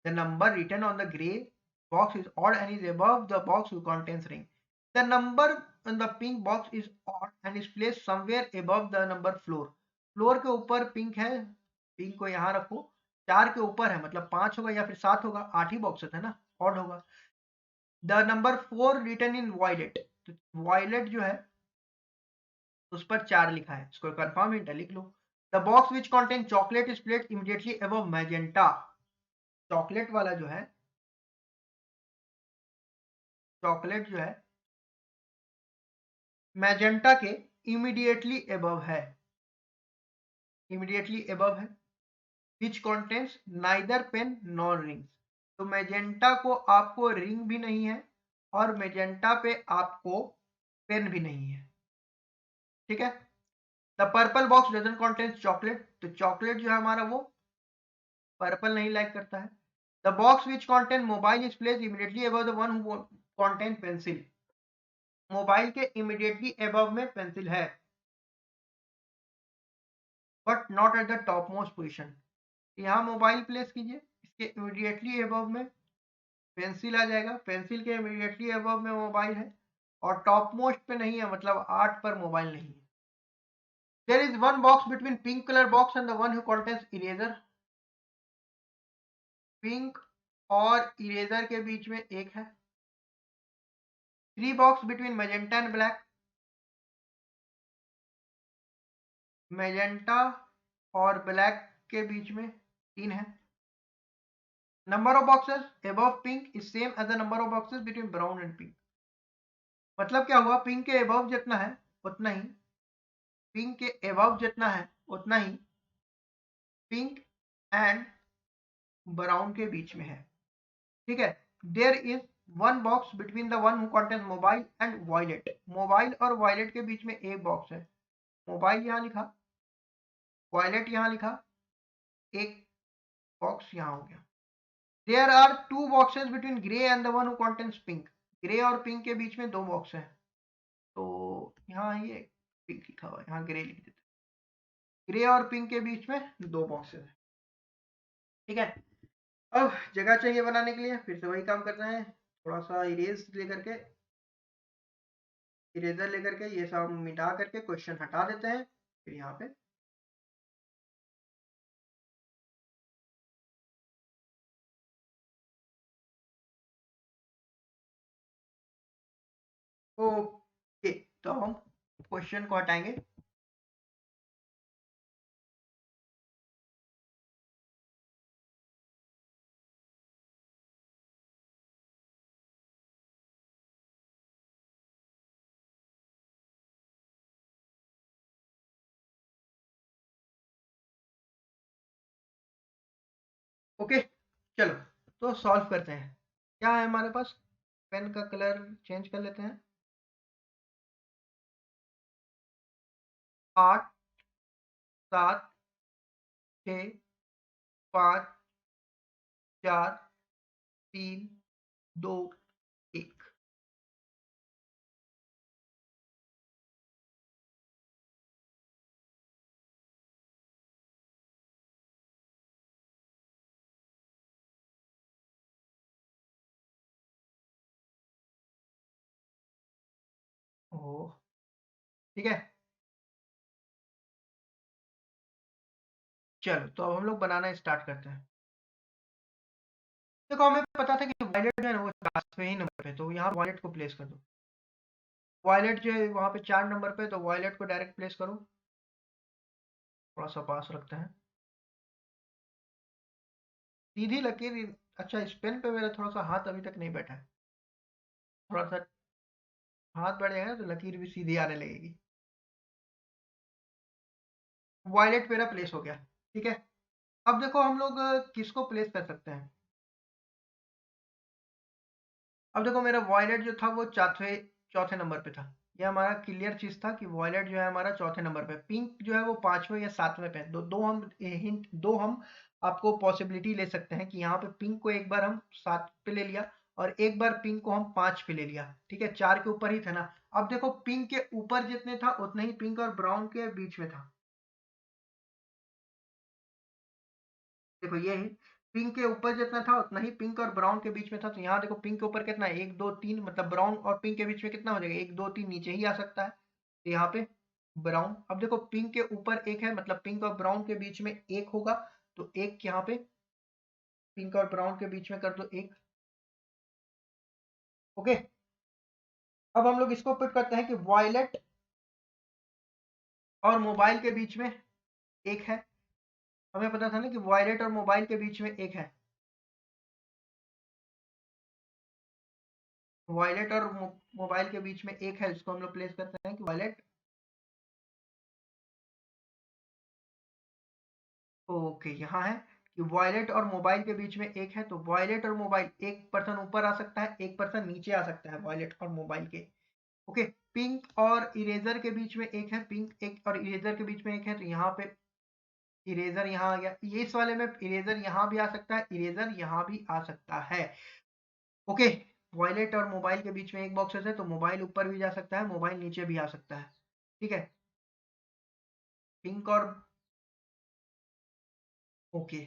the number written on the gray box is odd and is above the box which contains ring. The number in the pink box is odd and is placed somewhere above the number floor. Floor के ऊपर pink है, pink को यहाँ रखो, 4 के ऊपर है, मतलब 5 होगा या फिर 7 होगा, 8 ही बॉक्स है ना, ऑड होगा। The number 4 written in violet, तो वायलेट जो है उस पर 4 लिखा है, इसको कंफर्म हिंट लिख लो। The box which contain chocolate is placed immediately above magenta. Chocolate वाला जो है, चॉकलेट जो है मैजेंटा के इमीडिएटली अबव है, इमीडिएटली अबव है। Which contains neither pen nor rings. तो मैजेंटा को आपको रिंग भी नहीं है और मैजेंटा पे आपको पेन भी नहीं है। ठीक है, the purple box doesn't contains chocolate, तो चॉकलेट जो है हमारा वो पर्पल नहीं लाइक करता है। The box which contain mobile is placed immediately above the one who contain pencil. Mobile के इमीडिएटली अबव में पेंसिल है but not at the top most position. यहाँ मोबाइल प्लेस कीजिए, इसके इमीडिएटली अबव में पेंसिल आ जाएगा, पेंसिल के immediately above में मोबाइल है और टॉप मोस्ट पे नहीं है, मतलब 8 पर मोबाइल नहीं है। There is one box between pink colour box and the one who contains eraser. Pink और इरेजर के बीच में एक है। 3 box between magenta and black. Magenta और ब्लैक के बीच में 3 है। Number of boxes above pink is same as the number of boxes between brown and pink. मतलब क्या हुआ, पिंक के अबव जितना है उतना ही, पिंक के अबव जितना है उतना ही पिंक एंड ब्राउन के बीच में है। ठीक है, there is one box between the one who contains mobile and violet. Mobile और वायलेट के बीच में एक बॉक्स है, मोबाइल यहाँ लिखा, वायलेट यहाँ लिखा, एक बॉक्स यहाँ हो गया। There are 2 boxes between grey and the one who contains pink. Grey और पिंक के बीच में 2 बॉक्स है, तो यहाँ ये पिंक लिखा हुआ है, यहाँ ग्रे लिख देते, ग्रे और पिंक के बीच में 2 बॉक्सेस है। ठीक है, अब जगह चाहिए बनाने के लिए, फिर से वही काम करना है, थोड़ा सा इरेजर लेकर के ये सब मिटा करके क्वेश्चन हटा देते हैं, फिर यहाँ पे ओके, तो हम क्वेश्चन को हटाएंगे। ओके चलो, तो सॉल्व करते हैं। क्या है हमारे पास, पेन का कलर चेंज कर लेते हैं। 8 7 6 5 4 3 2 1। ओ ठीक है, चलो तो अब हम लोग बनाना स्टार्ट करते हैं। देखो हमें पता था कि वायलेट जो है ना वो 4वें ही नंबर पे, तो यहाँ वायलेट को प्लेस कर दो। वायलेट जो है वहाँ पे 4 नंबर पे, तो वायलेट को डायरेक्ट प्लेस करो, थोड़ा सा पास रखते हैं, सीधी लकीर। अच्छा, इस पेन पे मेरा थोड़ा सा हाथ अभी तक नहीं बैठा है, थोड़ा सा हाथ बढ़ेगा तो लकीर भी सीधी आने लगेगी। वायलेट मेरा प्लेस हो गया, ठीक है। अब देखो हम लोग किसको प्लेस कर सकते हैं। अब देखो मेरा वॉयलेट जो था वो चौथे नंबर पे था। ये हमारा क्लियर चीज था कि वॉयलेट जो है हमारा चौथे नंबर पे, पिंक जो है वो 5वें या 7वें पे। दो हम आपको पॉसिबिलिटी ले सकते हैं कि यहाँ पे पिंक को एक बार हम 7 पे ले लिया और एक बार पिंक को हम 5 पे ले लिया, ठीक है। 4 के ऊपर ही था ना। अब देखो पिंक के ऊपर जितने था उतने ही पिंक और ब्राउन के बीच में था। देखो ये है, पिंक के ऊपर जितना था उतना ही पिंक और ब्राउन के बीच में था। तो यहाँ देखो पिंक के ऊपर कितना है, 1 2 3, मतलब ब्राउन और पिंक के बीच में कितना हो जाएगा, 1 2 3 नीचे ही आ सकता है, तो यहाँ पे ब्राउन। अब देखो पिंक के ऊपर एक है, मतलब पिंक और ब्राउन के बीच में एक होगा, तो एक यहाँ पे पिंक और ब्राउन के बीच में कर दो एक। ओके, अब हम लोग इसको पुट करते हैं कि वॉयलेट और मोबाइल के बीच में एक है। हमें पता था ना कि वॉयलेट और मोबाइल के बीच में एक है। वॉयलेट और मोबाइल के बीच में एक है, इसको हम लोग प्लेस करते हैं कि वॉयलेट। ओके, यहाँ है कि वॉयलेट और मोबाइल के बीच में एक है, तो वॉयलेट और मोबाइल, एक पर्सन ऊपर आ सकता है, एक पर्सन नीचे आ सकता है वॉयलेट और मोबाइल के। ओके, पिंक और इरेजर के बीच में एक है, पिंक एक और इरेजर के बीच में एक है, तो यहाँ पे इरेजर यहाँ आ गया। ये इस वाले में इरेजर यहाँ भी आ सकता है, इरेजर यहाँ भी आ सकता है। ओके, वॉयलेट और मोबाइल के बीच में एक बॉक्सेस है, तो मोबाइल ऊपर भी जा सकता है, मोबाइल नीचे भी आ सकता है, ठीक है। पिंक और ओके,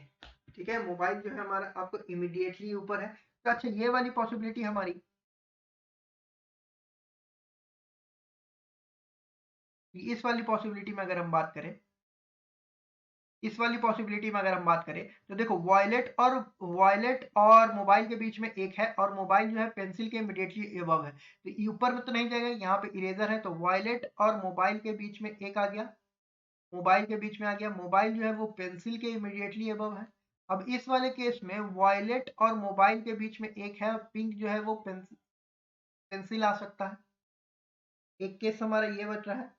ठीक है, मोबाइल जो है हमारा आपको इमीडिएटली ऊपर है। तो अच्छा, ये वाली पॉसिबिलिटी हमारी, इस वाली पॉसिबिलिटी में अगर हम बात करें, इस वाली पॉसिबिलिटी में अगर हम बात करें, तो देखो वॉयलेट और मोबाइल के बीच में एक है, और मोबाइल जो है पेंसिल के इमीडिएटली अबव है, तो ये ऊपर में तो नहीं जाएगा, यहाँ पे इरेजर है, तो वॉयलेट और मोबाइल के बीच में एक आ गया, मोबाइल के बीच में आ गया। मोबाइल जो है वो पेंसिल के इमीडिएटली अबव है। अब इस वाले केस में वॉयलेट और मोबाइल के बीच में एक है, पिंक जो है वो पेंसिल आ सकता है। एक केस हमारा ये बच रहा है,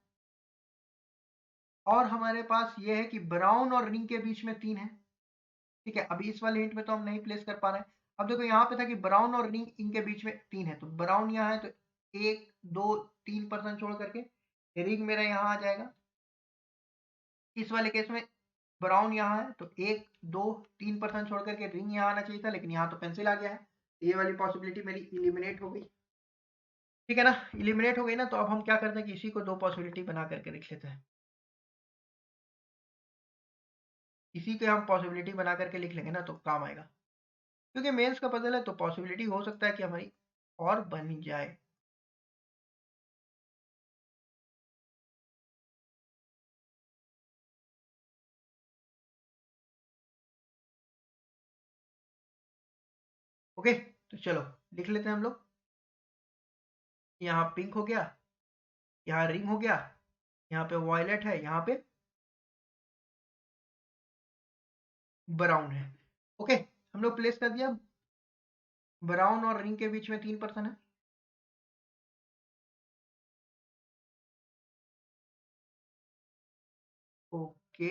और हमारे पास ये है कि ब्राउन और रिंग के बीच में 3 है, ठीक है। अभी इस वाले हिंट में तो हम नहीं प्लेस कर पा रहे हैं। अब देखो यहाँ पे था कि ब्राउन और रिंग इनके बीच में 3 है, तो ब्राउन यहाँ है, तो 1 2 3 परसेंट छोड़ करके रिंग मेरा यहाँ आ जाएगा। इस वाले केस में ब्राउन यहाँ है, तो 1 2 3 परसेंट छोड़ करके रिंग यहाँ आना चाहिए था, लेकिन यहाँ तो पेंसिल आ गया है। ये वाली पॉसिबिलिटी मेरी इलिमिनेट हो गई, ठीक है ना। इलिमिनेट हो गई ना, तो अब हम क्या करते हैं कि इसी को दो पॉसिबिलिटी बना करके लिख लेते हैं। इसी के हम पॉसिबिलिटी बना करके लिख लेंगे ना, तो काम आएगा। क्योंकि मेंस का पजल है तो पॉसिबिलिटी हो सकता है कि हमारी और बन जाए। ओके, तो चलो लिख लेते हैं हम लोग। यहाँ पिंक हो गया, यहाँ रिंग हो गया, यहाँ पे वॉयलेट है, यहाँ पे ब्राउन है। ओके, हम लोग प्लेस कर दिया। ब्राउन और रिंग के बीच में 3% है। ओके,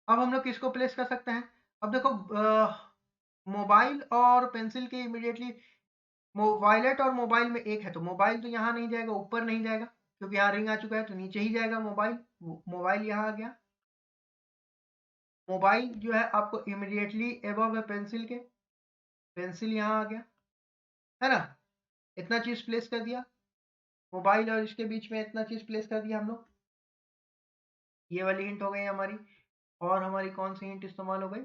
अब हम लोग किसको प्लेस कर सकते हैं? अब देखो, मोबाइल और पेंसिल के इमीडिएटली वायलेट और मोबाइल में एक है, तो मोबाइल तो यहाँ नहीं जाएगा, ऊपर नहीं जाएगा, क्योंकि यहाँ रिंग आ चुका है, तो नीचे ही जाएगा मोबाइल। मोबाइल यहाँ आ गया। मोबाइल जो है आपको इमीडिएटली एबव है पेंसिल के, पेंसिल यहाँ आ गया, है ना? इतना चीज प्लेस कर दिया। मोबाइल और इसके बीच में इतना चीज प्लेस कर दिया हम लोग। ये वाली हिंट हो गई हमारी। और हमारी कौन सी हिंट इस्तेमाल हो गई?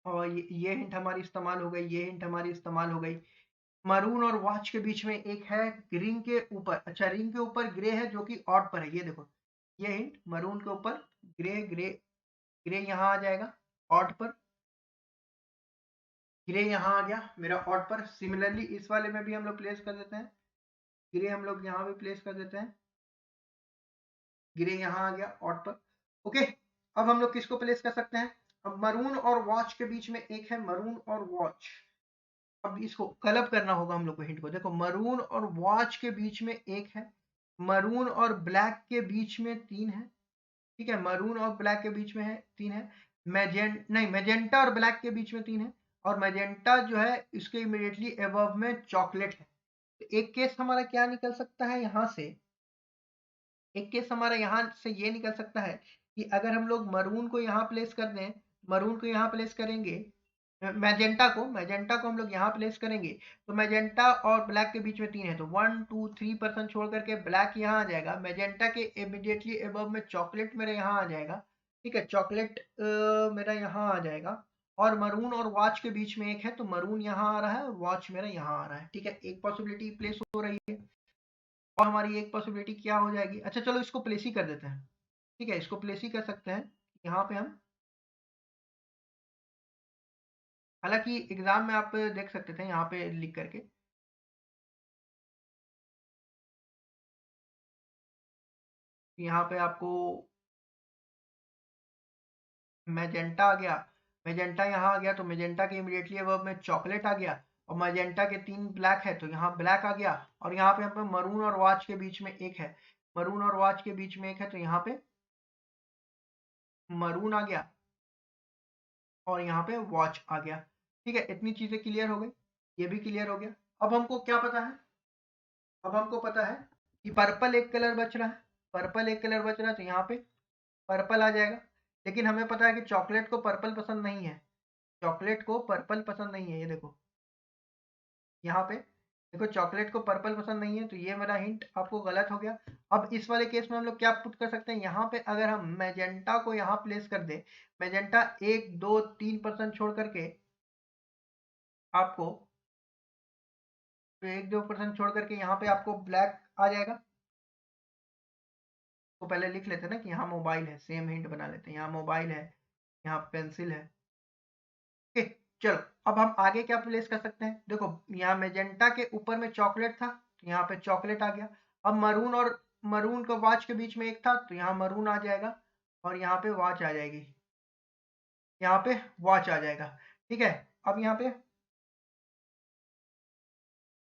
और ये हिंट हमारी इस्तेमाल हो गई, ये हिंट हमारी इस्तेमाल हो गई। मरून और वॉच के बीच में एक है, रिंग के ऊपर, अच्छा रिंग के ऊपर ग्रे है जो कि ऑड पर है, ये देखो, ये हिंट मरून के ऊपर ग्रे, ग्रे, ग्रे यहाँ आ जाएगा ऑड पर। ग्रे यहाँ आ गया मेरा ऑड पर। सिमिलरली इस वाले में भी हम लोग प्लेस कर देते हैं, ग्रे हम लोग यहाँ भी प्लेस कर देते हैं, ग्रे यहाँ आ गया ऑड पर। ओके, अब हम लोग किसको प्लेस कर सकते हैं? अब मरून और वॉच के बीच में एक है, मरून और वॉच। अब इसको क्लब करना होगा हम लोग को, हिंट को देखो, मरून और वॉच के बीच में एक है, मरून और ब्लैक के बीच में 3 है, ठीक है, मरून और ब्लैक के बीच में है 3 है, मैजेंटा और ब्लैक के बीच में 3 है, और मैजेंटा जो है इसके इमीडिएटली अबव में चॉकलेट है। तो एक केस हमारा क्या निकल सकता है यहाँ से? एक केस हमारा यहाँ से ये निकल सकता है कि अगर हम लोग मरून को यहाँ प्लेस कर दें, मरून को यहाँ प्लेस करेंगे, मैजेंटा को हम लोग यहाँ प्लेस करेंगे, तो मैजेंटा और ब्लैक के बीच में 3 है, तो 1 2 3% छोड़ करके ब्लैक यहाँ आ जाएगा, मैजेंटा के इमीडिएटली अबव में चॉकलेट मेरे यहाँ आ जाएगा, ठीक है, चॉकलेट मेरा यहाँ आ जाएगा, और मरून और वॉच के बीच में एक है, तो मरून यहाँ आ रहा है, वॉच मेरा यहाँ आ रहा है, ठीक है, एक पॉसिबिलिटी प्लेस हो रही है। और हमारी एक पॉसिबिलिटी क्या हो जाएगी? अच्छा चलो इसको प्लेस ही कर देते हैं, ठीक है, इसको प्लेस ही कर सकते हैं। यहाँ पे हम, हालांकि एग्जाम में आप देख सकते थे यहाँ पे लिख करके, यहाँ पे आपको मैजेंटा आ गया, मैजेंटा यहाँ आ गया, तो मैजेंटा के इमीडिएटली अब में चॉकलेट आ गया, और मैजेंटा के 3 ब्लैक है, तो यहाँ ब्लैक आ गया, और यहाँ पे हम मरून और वॉच के बीच में एक है, मरून और वॉच के बीच में एक है, तो यहाँ पे मरून आ गया, और यहाँ पे वॉच आ गया, ठीक है, इतनी चीजें क्लियर हो गई, ये भी क्लियर हो गया। अब हमको क्या पता है? अब हमको पता है कि पर्पल एक कलर बच रहा है, पर्पल एक कलर बच रहा है, तो यहाँ पे पर्पल आ जाएगा। लेकिन हमें पता है कि चॉकलेट को पर्पल पसंद नहीं है, चॉकलेट को पर्पल पसंद नहीं है, ये देखो यहाँ पे, देखो चॉकलेट को पर्पल पसंद नहीं है, तो ये मेरा हिंट आपको गलत हो गया। अब इस वाले केस में हम लोग क्या पुट कर सकते हैं? यहाँ पे अगर हम मैजेंटा को यहाँ प्लेस कर दे, मैजेंटा 1 2 3% छोड़ करके आपको, 1 2% छोड़ करके यहाँ पे आपको ब्लैक आ जाएगा। तो पहले लिख लेते हैं ना कि यहाँ मोबाइल है, सेम हिंट बना लेते हैं, यहाँ मोबाइल है, यहाँ पेंसिल है। ओके, चलो अब हम आगे क्या प्लेस कर सकते हैं? देखो यहाँ मेजेंटा के ऊपर में चॉकलेट था, तो यहाँ पे चॉकलेट आ गया। अब मरून और मरून का वॉच के बीच में एक था, तो यहाँ मरून आ जाएगा, और यहाँ पे वॉच आ जाएगी, यहाँ पे वॉच आ जाएगा, ठीक है। अब यहाँ पे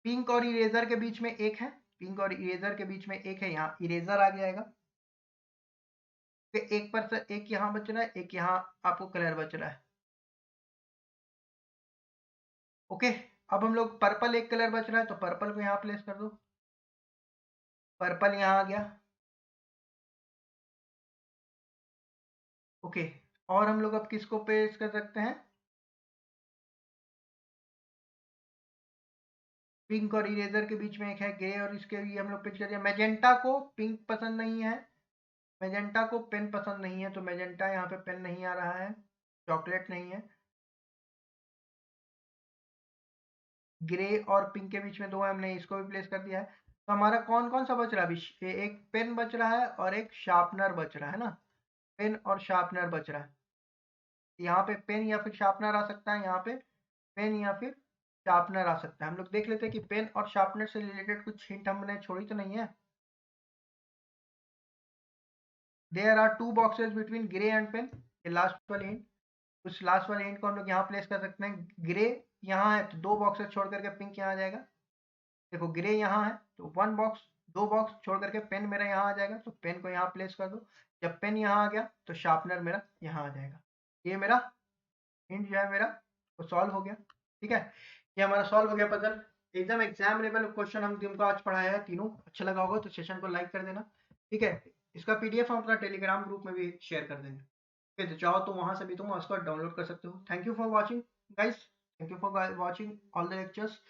पिंक और इरेजर के बीच में एक है, पिंक और इरेजर के बीच में एक है, यहाँ इरेजर आ जाएगा। एक पर से एक यहाँ बच रहा है, एक यहाँ आपको कलर बच रहा है। ओके, अब हम लोग पर्पल एक कलर बच रहा है, तो पर्पल को यहाँ प्लेस कर दो, पर्पल यहाँ आ गया। ओके, और हम लोग अब किसको प्लेस कर सकते हैं? पिंक और इरेजर के बीच में एक है ग्रे, और इसके लिए हम लोग पिच कर दिया। मैजेंटा को पिंक पसंद नहीं है, मैजेंटा को पेन पसंद नहीं है, तो मैजेंटा यहाँ पे पेन नहीं आ रहा है, चॉकलेट नहीं है। ग्रे और पिंक के बीच में दो है, हमने इसको भी प्लेस कर दिया है। तो हमारा कौन कौन सा बच रहा है अभी? एक पेन बच रहा है और एक शार्पनर बच रहा है ना, पेन और शार्पनर बच रहा है। यहाँ पे पेन या फिर शार्पनर आ सकता है, यहाँ पे पेन या फिर शार्पनर आ सकता है। हम लोग देख लेते हैं कि पेन और शार्पनर से रिलेटेड कुछ हिंट हमने छोड़ी तो नहीं है। There are two boxes between grey and pen, ये लास्ट वाली हिंट। उस लास्ट वाले हिंट को हम लोग यहाँ प्लेस कर सकते हैं। ग्रे यहाँ है तो दो बॉक्सेस छोड़ करके पिंक यहाँ आ जाएगा। देखो ग्रे यहाँ है तो वन बॉक्स, दो बॉक्स छोड़ करके पेन मेरा यहाँ आ जाएगा, तो पेन को यहाँ प्लेस कर दो। जब पेन यहाँ आ गया तो शार्पनर मेरा यहाँ आ जाएगा। ये मेरा हिंट जो है मेरा वो सॉल्व हो गया। ठीक है, ये हमारा सॉल्व हो गया पजल। एकदम एग्जामिनेबल क्वेश्चन हम तुमको आज पढ़ाया है तीनों। अच्छा लगा होगा तो सेशन को लाइक कर देना। ठीक है, इसका पीडीएफ हम अपना टेलीग्राम ग्रुप में भी शेयर कर देंगे। ठीक है, तो चाहो तो वहां से भी तुम उसको डाउनलोड कर सकते हो। Thank you for watching guys, thank you for watching all the lectures.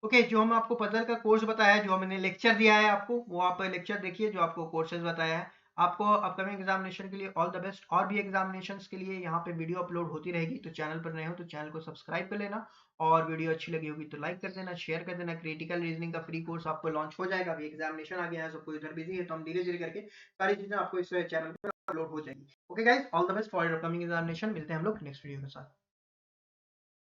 Okay, जो हम आपको पजल का कोर्स बताया है, जो मैंने लेक्चर दिया है आपको, वो आप लेक्चर देखिए जो आपको कोर्सेज बताया है। आपको अपकमिंग एग्जामिनेशन के लिए ऑल द बेस्ट। और भी एग्जामिनेशंस के लिए यहाँ पे वीडियो अपलोड होती रहेगी, तो चैनल पर नए हो तो चैनल को सब्सक्राइब कर लेना। और वीडियो अच्छी लगी होगी तो लाइक कर देना, शेयर कर देना। क्रिटिकल रीजनिंग का फ्री कोर्स आपको लॉन्च हो जाएगा, अभी एग्जामिनेशन आ गया है, सबको इधर बिजी है, तो हम धीरे धीरे करके सारी चीजें आपको इस चैनल पर अपलोड हो जाएगी। Okay guys, all the best for your upcoming examination. मिलते हैं हम लोग नेक्स्ट वीडियो के साथ।